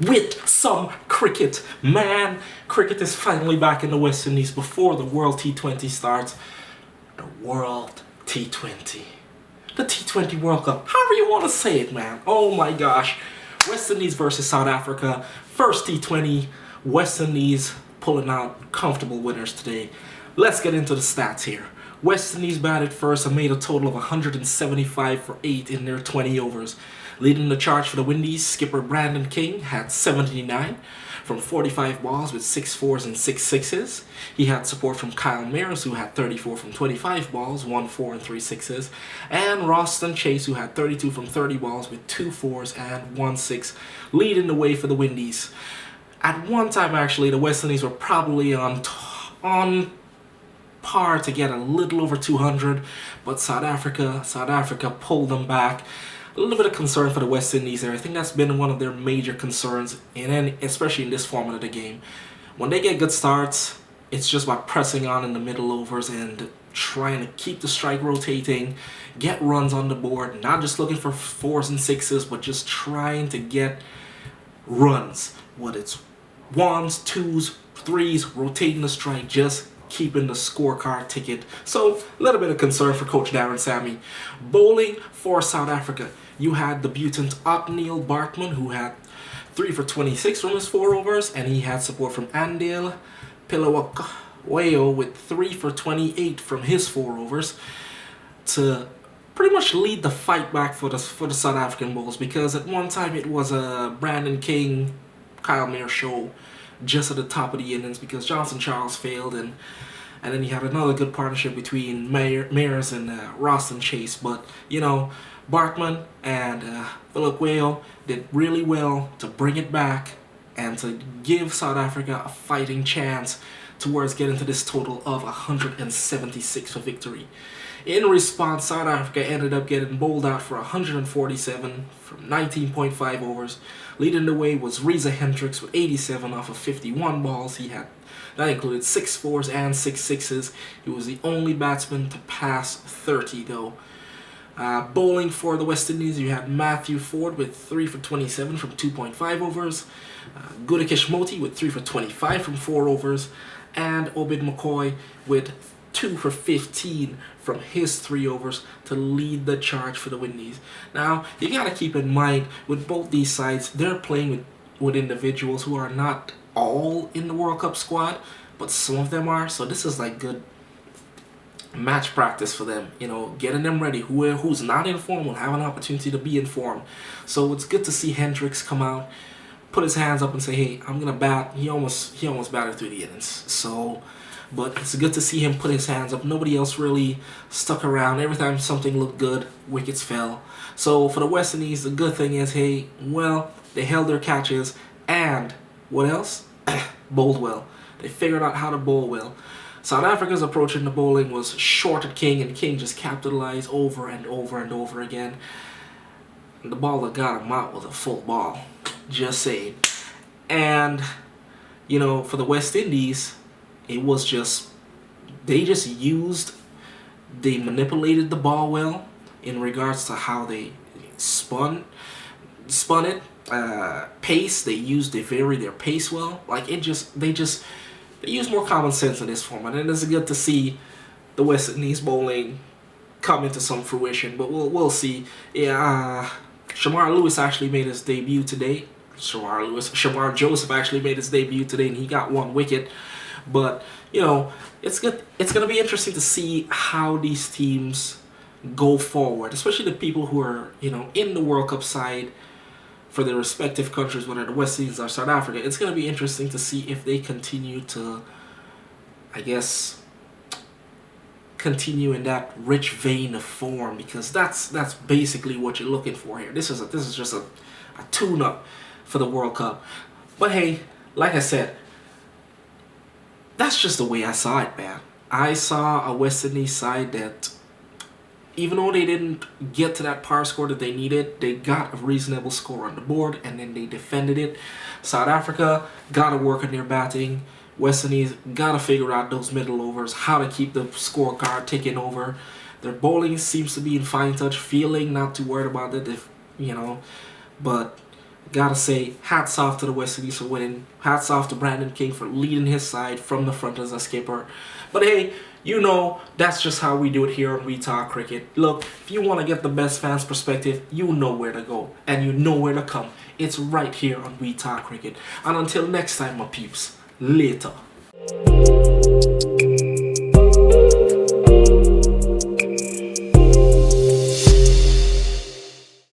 with some cricket. Man, cricket is finally back in the West Indies before the World T20 starts. The World T20. The T20 World Cup. However you want to say it, man. Oh my gosh. West Indies versus South Africa. First T20. West Indies pulling out comfortable winners today. Let's get into the stats here. West Indies batted first and made a total of 175 for 8 in their 20 overs. Leading the charge for the Windies, skipper Brandon King had 79 from 45 balls with 6 fours and 6 sixes. He had support from Kyle Mayers, who had 34 from 25 balls, 1 4 and 3 sixes. And Roston Chase, who had 32 from 30 balls with 2 fours and 1 6, leading the way for the Windies. At one time, actually, the West Indies were probably on par to get a little over 200, but South Africa pulled them back. A little bit of concern for the West Indies there. I think that's been one of their major concerns, especially in this format of the game. When they get good starts, it's just about pressing on in the middle overs and trying to keep the strike rotating, get runs on the board, not just looking for 4s and 6s, but just trying to get runs. Whether it's 1s, 2s, 3s, rotating the strike, just keeping the scorecard ticket. So a little bit of concern for Coach Darren Sammy. Bowling for South Africa, you had debutant Otniel Bartman, who had 3 for 26 from his 4 overs, and he had support from Andile Pelawakwayo with 3 for 28 from his 4 overs to pretty much lead the fight back for the South African Bulls, because at one time it was a Brandon King, Kyle Mayer show just at the top of the innings because Johnson Charles failed, and then you had another good partnership between Mayers and Roston Chase. But you know, Bartman and Pelawakwayo did really well to bring it back and to give South Africa a fighting chance towards getting to this total of 176 for victory. In response, South Africa ended up getting bowled out for 147 from 19.5 overs. Leading the way was Reeza Hendricks with 87 off of 51 balls. That included 6 fours and 6 sixes. He was the only batsman to pass 30 though. Bowling for the West Indies, you had Matthew Ford with 3 for 27 from 2.5 overs. Gudakesh Moti with 3 for 25 from 4 overs. And Obid McCoy with 2 for 15 from his 3 overs to lead the charge for the Windies. Now, you gotta keep in mind, with both these sides, they're playing with individuals who are not all in the World Cup squad, but some of them are. So this is like good match practice for them, you know, getting them ready. Who's not in form will have an opportunity to be in form. So it's good to see Hendricks come out, put his hands up and say, hey, I'm gonna bat. He almost batted through the innings. So, but it's good to see him put his hands up. Nobody else really stuck around. Every time something looked good, wickets fell. So for the West Indies, the good thing is, hey, well, they held their catches, and what else? Bowled well. They figured out how to bowl well. South Africa's approach in the bowling was short at King, and King just capitalized over and over and over again. And the ball that got him out was a full ball. Just saying. And, you know, for the West Indies, it was just, they manipulated the ball well in regards to how they spun it. Pace, they varied their pace well. Like they use more common sense in this format, and it's good to see the West Indies bowling come into some fruition. But we'll see. Yeah, Shamar Lewis actually made his debut today. Shamar Joseph actually made his debut today, and he got 1 wicket. But you know, it's good. It's gonna be interesting to see how these teams go forward, especially the people who are, you know, in the World Cup side for their respective countries, whether the West Indies or South Africa. It's going to be interesting to see if they continue to, I guess, continue in that rich vein of form, because that's basically what you're looking for here. This is just a tune-up for the World Cup. But hey, like I said, that's just the way I saw it, man. I saw a West Indies side that, even though they didn't get to that par score that they needed, they got a reasonable score on the board, and then they defended it. South Africa got to work on their batting. West Indies got to figure out those middle overs, how to keep the scorecard ticking over. Their bowling seems to be in fine touch, feeling not too worried about it, you know. But Gotta say, hats off to the West Indies for winning. Hats off to Brandon King for leading his side from the front as a skipper. But hey, you know, that's just how we do it here on We Talk Cricket. Look, if you want to get the best fans' perspective, you know where to go. And you know where to come. It's right here on We Talk Cricket. And until next time, my peeps, later.